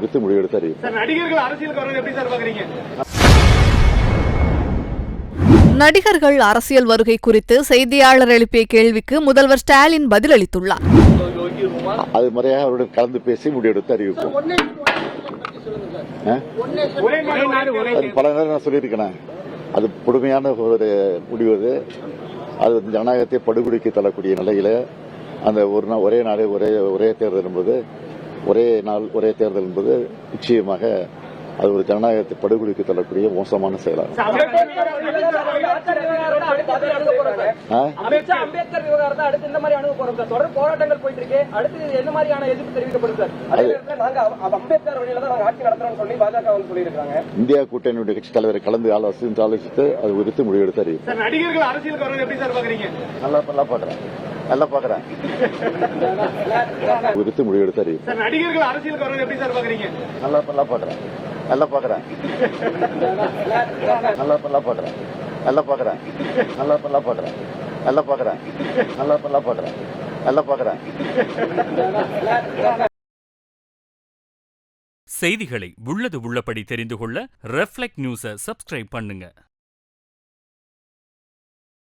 குறித்து முடிவெடுத்து அறிவிப்போம். நடிகர்கள் அரசியலுக்கு வரது எப்படி சார் பாக்குறீங்க? நடிகர்கள் அரசியல் வருகை குறித்து செய்தியாளர் எழுப்பிய கேள்விக்கு முதல்வர் ஸ்டாலின் பதிலளித்துள்ளார். அது முறையாக அவருடன் கலந்து பேசி முடிவெடுத்து அறிவிப்போம். பல நேரம் நான் சொல்லியிருக்கேன், அது கொடுமையான ஒரு முடிவு. அது ஜனநாயகத்தை படுகொலைக்கு தள்ளக்கூடிய நிலையில அந்த ஒரே நாடு ஒரே தேர்தல் என்பது ஒரே நாள் ஒரே தேர்தல் என்பது நிச்சயமாக அது ஒரு ஜனநாயகத்தை படுகொலைக்கு தள்ளக்கூடிய மோசமான செயலாகும். அம்பேத்கர் விவகாரத்தை அடுத்து இந்த மாதிரி அணுக போறோம் சார். தொடர் போராட்டங்கள் போயிட்டு இருக்கு. அடுத்து என்ன மாதிரியான எதிர்ப்பு தெரிவிக்கப்படும் சார்? அதே நேரத்தில் நாங்க அம்பேத்கர் வழியில தான் நாங்க ஆட்சி நடத்துறோம்னு சொல்லி பாஜக வந்து சொல்லியிருக்காங்க. இந்தியா கூட்டணியுடைய கட்சி தலைவரை கலந்து ஆலோசித்து அது குறித்து முடிவெடுத்து அறிவிப்போம். நடிகர்கள் அரசியலுக்கு வரது எப்படி சார் பாக்குறீங்க? நல்லா பாக்குறேன் குறித்து முடிவெடுத்து அறிவிப்போம். நடிகர்கள் அரசியலுக்கு வரது எப்படி சார் பாக்குறீங்க? நல்லா பாக்குறேன் செய்திகளை உள்ளது உள்ளபடி தெரிந்து கொள்ள ரெஃப்ளெக்ட் நியூஸை சப்ஸ்கிரைப் பண்ணுங்க.